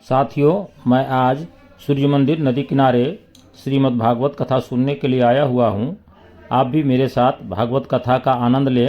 साथियों, मैं आज सूर्य मंदिर नदी किनारे श्रीमद् भागवत कथा सुनने के लिए आया हुआ हूँ। आप भी मेरे साथ भागवत कथा का आनंद लें।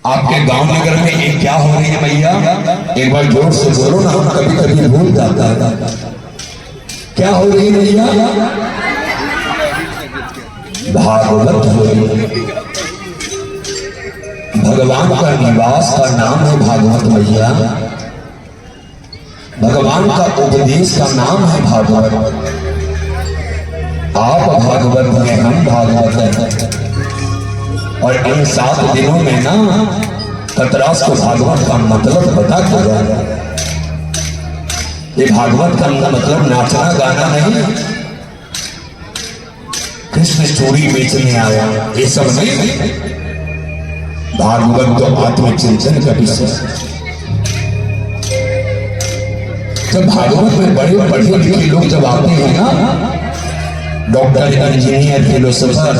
आपके गांव नगर में ये क्या हो रही है भैया? एक बार जोर से बोलो ना, कभी कभी भूल जाता है। क्या हो रही है भैया? भागवत हो रही है। भगवान का निवास का नाम है भागवत भैया। भगवान का उपदेश का नाम है भागवत। आप भागवत हैं, हम भागवत हैं। और इन 7 दिनों में ना कतरास को भागवत का मतलब पता चला। ये भागवत का मतलब नाचना गाना नहीं, कृष्ण स्टोरी बेचने आया ये सब नहीं। भागवत तो आत्मचिंतन का विषय। जब भागवत में बड़े पढ़े लिखे लोग जब आते हैं ना, डॉक्टर, इंजीनियर, फिलोसोफर,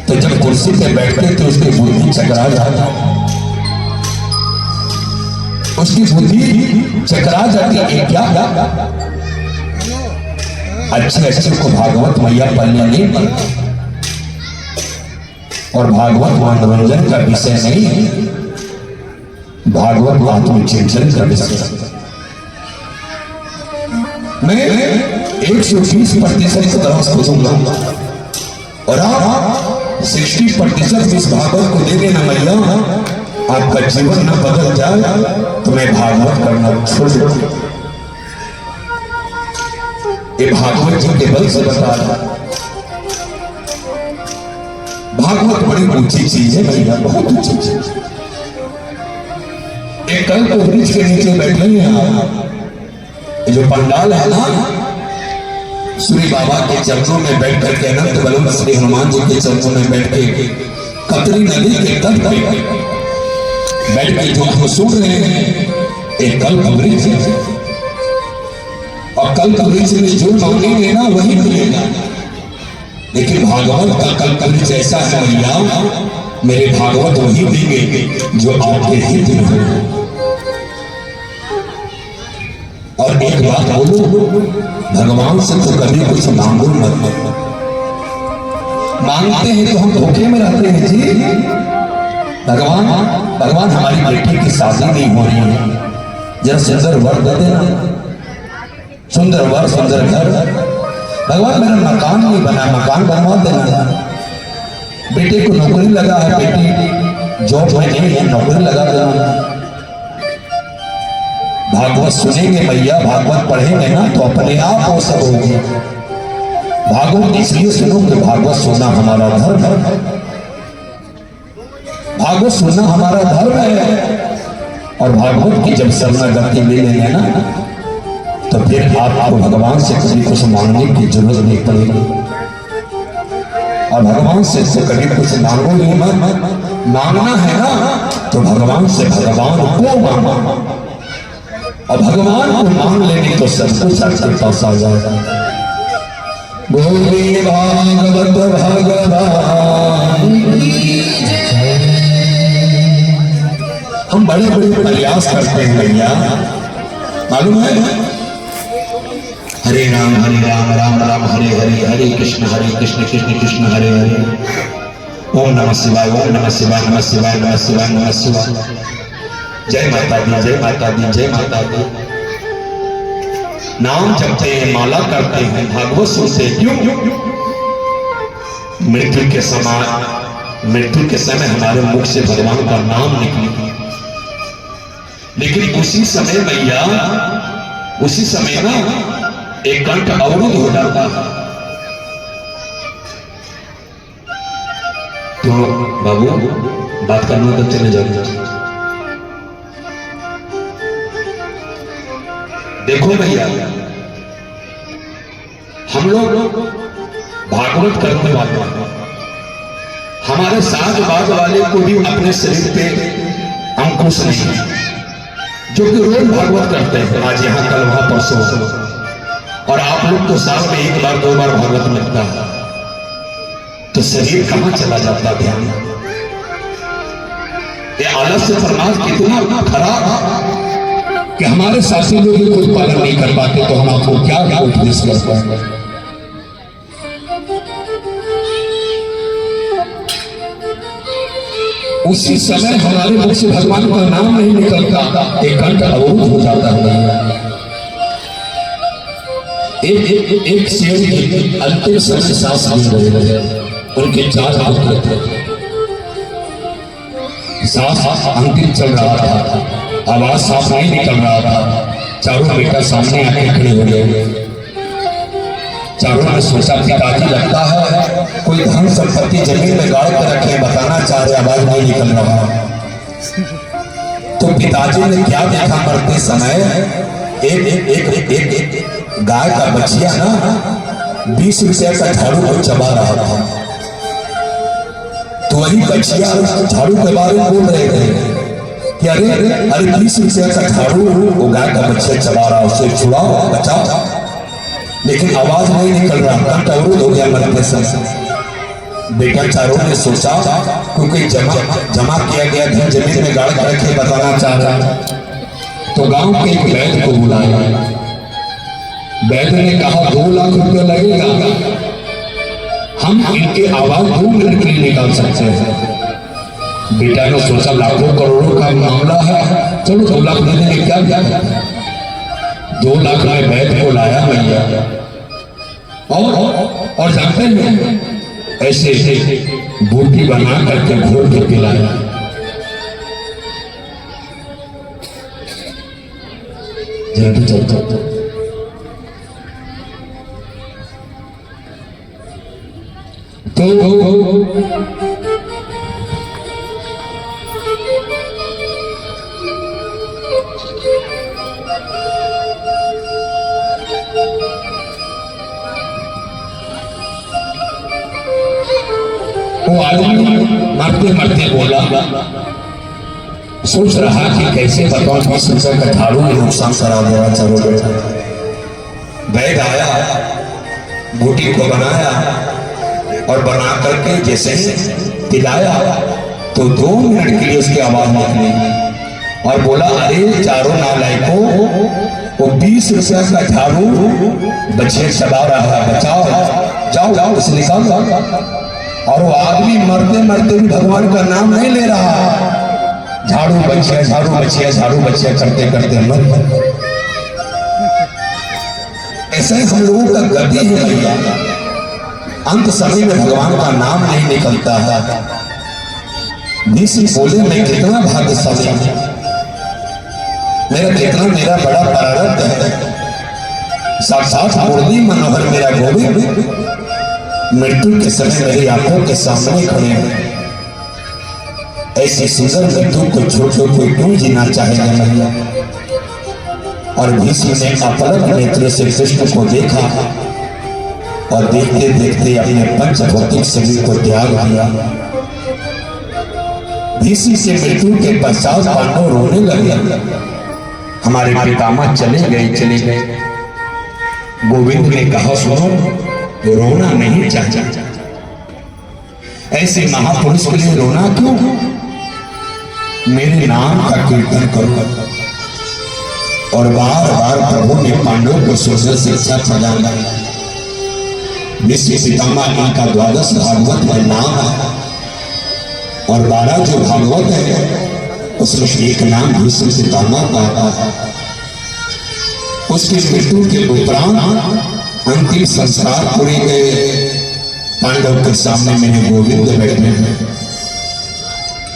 तो जब कुर्सी पे बैठते तो उसकी बुद्धि चकरा जाता, उसकी बुद्धि चकरा जाती है। क्या अच्छे को भागवत मैया पढ़ने नहीं पड़ता। और भागवत मनोरंजन का विषय नहीं, भागवत आत्मचिंतन का विषय। मैं 120% तरह से दूंगा और आप 60% इस भागवत को दे देना मैया। आपका जीवन न बदल जाए तो मैं भागवत करना छोड़ दूंगा। ये भागवत जी के बल से बता रहा। भागवत बड़ी ऊंची चीज है भैया, बहुत ऊंची चीज। एक कल को वृक्ष के नीचे बैठे हैं, ये जो पंडाल है ना, श्री बाबा के चरणों में बैठ करके, अनंत बलवंत श्री हनुमान जी के चरणों में बैठ के, कतरी नदी के तट पे बैठ के जो हम सुन रहे हैं, एक कल्प वृक्ष है। और कल्प वृक्ष में जो मांगेंगे ना वही मिलेगा। लेकिन भागवत का कल्प वृक्ष ऐसा है भैया, मेरे भागवत वही देंगे जो आपके हित में हो। और एक बात बोलो, भगवान से तो कभी कुछ मांगो मत। मांगते हैं तो हम धोखे में रहते हैं जी। भगवान हमारी बेटी की शादी नहीं हो रही है, जरा सुंदर वर दे देना, सुंदर वर सुंदर घर। भगवान मेरा मकान नहीं बना, मकान बनवा देना। बेटे को नौकरी लगा है, बेटी जॉब में नहीं है, नौकरी लगा देना। भागवत सुनेंगे भैया, भागवत पढ़ेंगे ना तो अपने आप वो सब होगी। भागवत इसलिए सुनो कि भागवत सुनना हमारा धर्म है। भागवत सुनना हमारा धर्म है। और भागवत की जब शरणागति ले लेंगे ना तो फिर आपको भगवान से कभी कुछ मांगने की जरूरत नहीं पड़ेगी। और भगवान से कभी कुछ मांगो नहीं, मांगना है ना तो भगवान से भगवान को मांगो। और भगवान को मांग लेने तो सब कुछ आपके पास आ जाएगा। बोले भागवत भगवान, हम बड़े बड़े प्रयास करते हैं भैया, मालूम है? हरे राम राम राम हरे हरे, हरे कृष्ण कृष्ण कृष्ण हरे हरे। ओम नमः शिवाय, ओम नमः शिवाय, नमः शिवाय, नमः शिवाय, नमः शिवाय। जय माता दी, जय माता दी, जय माता दी। नाम जपते हैं, माला करते हैं, भागवत सुनते क्यों? मृत्यु के समय हमारे मुख से भगवान का नाम निकले, लेकिन उसी समय भैया, उसी समय ना एक कंठ अवरुद्ध हो जाता है। तो बाबू बात करना तो चले जाओ। देखो भैया, हम लोग भागवत करने वाले, हमारे साथ बाज वाले को भी अपने शरीर पे अंकुश नहीं है, जो कि रोज भागवत करते हैं, आज यहाँ कल वहां परसों। और आप लोग तो साल में एक बार दो बार भागवत मिलता है, तो शरीर कहां चला जाता ध्यान? ये आलस्य प्रमाद कितना खराब कि हमारे साथी लोग भी कोई पालन नहीं कर पाते, तो हम आपको क्या उपदेश कर पाएंगे? उसी समय हमारे मुख से भगवान का नाम नहीं निकलता, एक कंठ अवरुद्ध हो जाता है। एक शेर की अंतिम समय सांस ले रहे, उनके 4 पुत्र थे, सांस अंतिम चल रहा था, आवाज साफ नहीं निकल रहा था। चारों बेटा सामने आके खड़े हो गए। चारों ने सोचा पिताजी लगता है कोई धन संपत्ति जमीन में गाड़ के रखे, बताना चाह रहे, आवाज नहीं निकल रहा। तो पिताजी ने क्या देखा मरते समय? एक गाय का बछिया ना 20 रुपया का झाड़ू को चबा रहा था। तो वही बछिया झाड़ू के बारे में बोल रहे थे कि अरे 20 रुपया का झाड़ू वो गाय का बछिया चबा रहा, उसे छुड़ाओ, बचाओ। लेकिन आवाज नहीं निकल रहा, कंठ अवरुद्ध हो गया मरते समय। बेटा चारों ने सोचा क्योंकि जमा किया गया धन जमीन में गाड़ कर रखे, बताना चाह रहा। तो गांव के एक वैद्य को बुलाया। वैद्य ने कहा 2 लाख रुपया लगेगा, हम इनकी आवाज 2 मिनट के लिए निकाल सकते हैं। बेटा ने सोचा लाखों करोड़ों का मामला है, चलो 2 लाख देने में क्या क्या। 2 लाख में वैद्य को लाया भैया, और जानते हैं ऐसे बूटी बना करके घोल के पिलाया। तो वो आदमी मरते मरते बोला, सोच रहा कि कैसे बताओ 20 रुपये का झाड़ू में नुकसान करा दिया। चलो बैग आया, बूटी को बनाया और बना करके जैसे पिलाया, तो 2 मिनट के लिए उसकी आवाज निकली और बोला, अरे चारों नालायकों, वो 20 रुपया का झाड़ू बच्चे चला रहा है, बचाओ, जाओ जाओ उसे निकाल जाओ। और वो आदमी मरते मरते भी भगवान का नाम नहीं ले रहा, झाड़ू बच्चिया, झाड़ू बच्चिया, झाड़ू बच्चिया करते करते मर। ऐसा ही हम लोगों का गति है भैया, अंत समय में भगवान का नाम नहीं निकलता है। भीष्म बोले, मैं कितना भाग्यशाली हूं, मेरा बड़ा प्रारब्ध है। साक्षात मुरली मनोहर मेरा गोविंद मृत्यु के समय मेरी आंखों के सामने खड़े हैं। ऐसी सुंदर मृत्यु को छोड़कर कोई क्यों जीना चाहेगा भैया। और भीष्म ने अपलक नेत्र से कृष्ण को देखा और देखते देखते अपने पंच भौतिक शरीर को त्याग दिया। भीष्म से मृत्यु के पश्चात पांडव रोने लगे, हमारे पितामह चले गए। गोविंद ने कहा, सुनो, रोना नहीं चाहिए, ऐसे महापुरुष के लिए रोना क्यों, मेरे नाम का कीर्तन करो। और बार बार प्रभु ने पांडवों को सुंदर शिक्षा प्रदान की। विश्व पितामह इनका 12 भागवत में नाम है और 12 जो भागवत है उसमें एक नाम विश्व पितामह का आता है। उसकी मृत्यु के उपरांत अंतिम संस्कार पूरे गए, पांडव के सामने मेरे गोविंद बैठे हैं।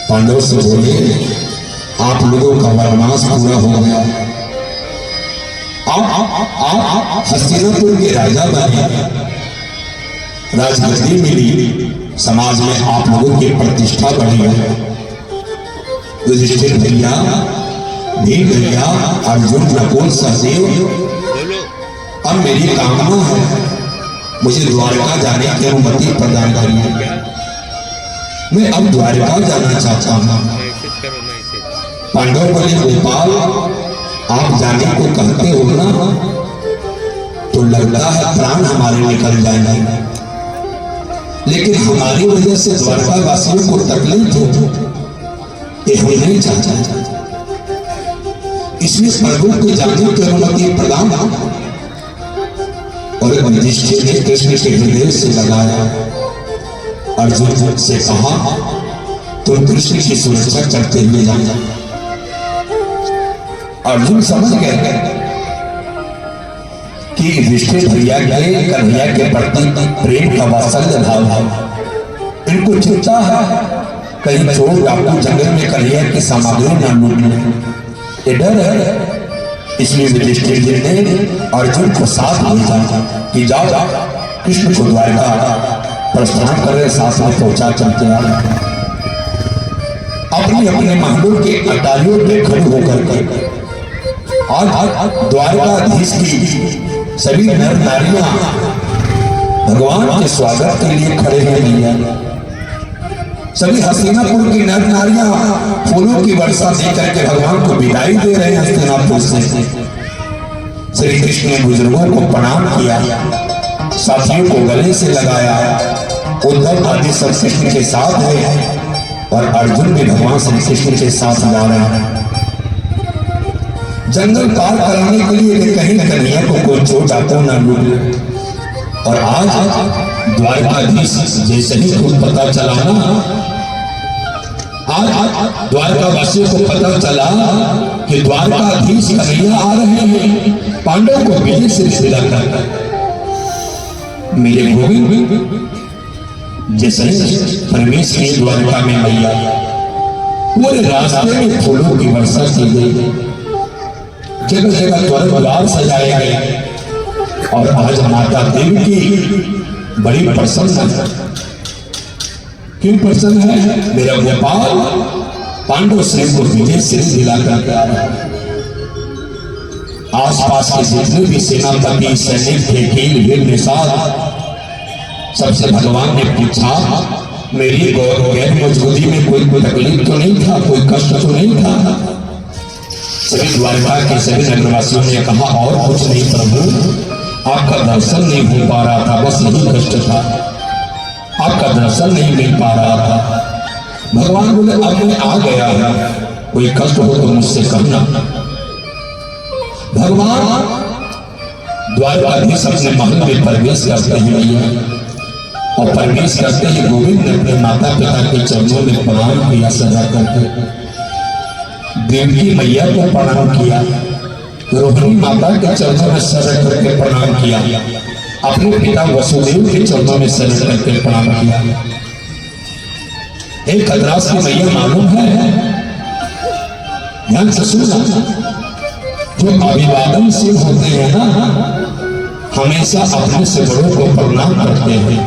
पांडव से बोले, आप लोगों का वनवास पूरा हो गया, आप हस्तिनापुर के राजा बने, राजगद्दी मिली, समाज में आप लोगों की प्रतिष्ठा बढ़ी है। युधिष्ठिर भैया, भीम भैया, अर्जुन, नकुल, सहदेव, अब मेरी कामना है, मुझे द्वारका जाने की अनुमति प्रदान करिए। मैं अब द्वारका जाना चाहता हूँ। पांडव बोले, गोपाल, आप जाने को कहते हो ना, तो लगता है प्राण हमारे निकल जाएंगे, लेकिन हमारी वजह से द्वारका वासियों को तकलीफ हो, ये हम नहीं चाहते। इसलिए प्रभु के जाने की अनुमति प्रदान। और युधिष्ठिर ने कृष्ण के हृदय से लगाया। अर्जुन से कहा, तुम कृष्ण की सुरक्षा करते हुए जाना। अर्जुन समझ गए कि युधिष्ठिर भैया के कन्हैया के प्रति प्रेम का वात्सल्य भाव है। इनको चिंता है कहीं चोर डाकू जंगल में कन्हैया की सामग्री न लूट ले, ये डर है। इसलिए युधिष्ठिर जी ने अर्जुन को साथ भेजा कि जाओ कृष्ण को द्वारका प्रस्थान कर रहे, साथ में पहुंचा चलते हैं। अपने अपने महलों के अटारियों पे खड़े होकर के आज द्वारकाधीश की सभी नर नारियां भगवान के स्वागत के लिए खड़े हैं भैया। सभी हस्तिनापुर की नर नारियां फूलों की वर्षा देकर के भगवान को विदाई दे रहे हैं हस्तिनापुर से। श्री कृष्ण ने बुजुर्गों को प्रणाम किया, साथियों को गले से लगाया। उद्धव आदि सब कृष्ण के साथ है और अर्जुन भी भगवान श्री कृष्ण के साथ जा रहे हैं। जंगल पार कराने के लिए कहीं कन्हैया को कोई चोट आकर न लूटे। और आज द्वारकाधीश जैसे ही कुछ पता चला ना, आज द्वारका वासियों को पता चला कि द्वारकाधीश कन्हैया आ रहे हैं, पांडव को विजय से विदा कर मेरे गोविंद जैसे प्रवेश किए द्वारका में मैया, पूरे रास्ते में फूलों की वर्षा की गई, जगह जगह द्वार सजाए गए। और आज माता देवी की बड़ी प्रसन्न है। क्यों प्रसन्न है? मेरा गोपाल पांडव श्री को विजय से दिलाकर आ रहा है। आसपास के जितने भी सेनापति सैनिक थे, वीर निषाद, सबसे भगवान ने पूछा मेरी गैर मौजूदगी में कोई तकलीफ तो नहीं था, कोई कष्ट तो नहीं था? सभी द्वारका के सभी नगरवासियों ने कहा और कुछ नहीं प्रभु, आपका दर्शन नहीं हो पा रहा था, बस यही कष्ट था, आपका दर्शन नहीं मिल पा रहा था। भगवान बोले अब मैं आ गया है, कोई कष्ट हो तो मुझसे कहना। भगवान द्वारकाधीश अपने महल में प्रवेश करते हैं भैया, और प्रवेश करते ही गोविंद ने अपने माता पिता के चरणों में प्रणाम किया सजा करके, देवकी मैया को प्रणाम किया, रोहिणी माता के चरणों में सजा करके प्रणाम किया, अपने पिता वसुदेव के चरणों में सजा करके प्रणाम किया। एक खतरास की मैया मालूम है, ध्यान से सुनना, जो अभिवादनशील होते हैं ना, हमेशा अपने से बड़ों को प्रणाम करते हैं।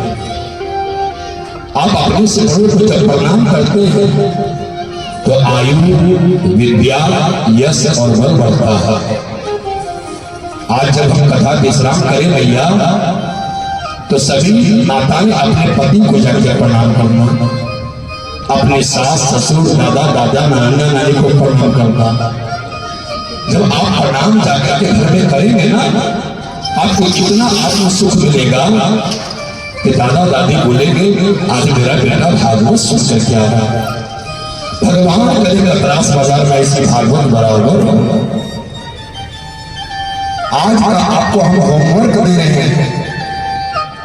आप अपने से बड़ों को जब प्रणाम करते हैं तो आयु, विद्या, यश और बल बढ़ता है। आज जब हम कथा विश्राम करें भैया, तो सभी माताएं अपने पति को जाकर प्रणाम करना, अपने सास ससुर दादा दादा नाना नानी को प्रणाम करना। जब आप प्रणाम जाकर के घर में करेंगे ना, आपको कितना आत्म सुख मिलेगा कि दादा दादी बोलेंगे आज मेरा बेटा भागवत सुन कर क्या है। भगवान करेगा त्रास बाजार में इसकी भागवत बराबर। आज का आपको हम होमवर्क दे रहे हैं,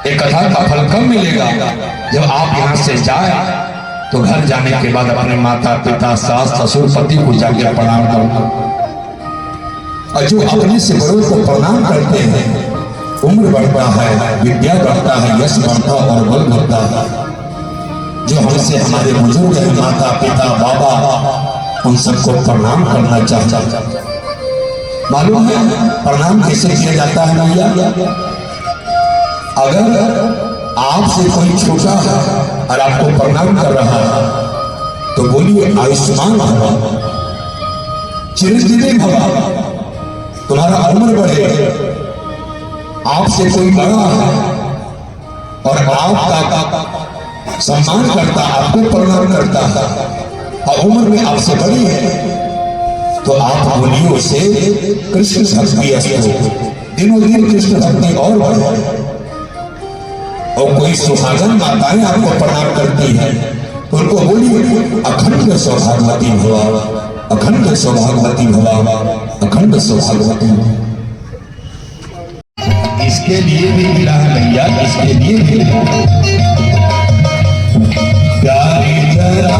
एक कथा का फल कब मिलेगा? जब आप यहाँ से जाए तो घर जाने के बाद अपने माता पिता सास ससुर पति को जाकर प्रणाम करो, और जो अपने से बड़ों को प्रणाम करते हैं उम्र बढ़ता है, विद्या बढ़ता है, यश बढ़ता और बल बढ़ता है। जो हमसे हमारे बुजुर्ग हैं, माता पिता बाबा, उन सबको प्रणाम करना चाहिए। मालूम है प्रणाम कैसे किया जाता है भैया? अगर आपसे कोई छोटा है और आपको प्रणाम कर रहा है तो बोलिए आयुष्मान भवा, चिरंजीवी भवा, तुम्हारा उम्र बढ़े। आपसे कोई बड़ा है और आपका सम्मान करता, आपको प्रणाम करता है और उम्र में आपसे बड़ी है, तो आप बोलिए उसे कृष्ण भक्ति अस्तु, दिनों दिन कृष्ण भक्ति और बढ़े। और कोई सुहागन माताएं आपको प्रणाम करती है तो उनको बोलिए अखंड सौभाग्यवती भवा, अखंड सौभाग्यवती भवा, अखंड सौभाग्यवती। इसके लिए भी मिला है भैया, इसके लिए भी प्यारी जरा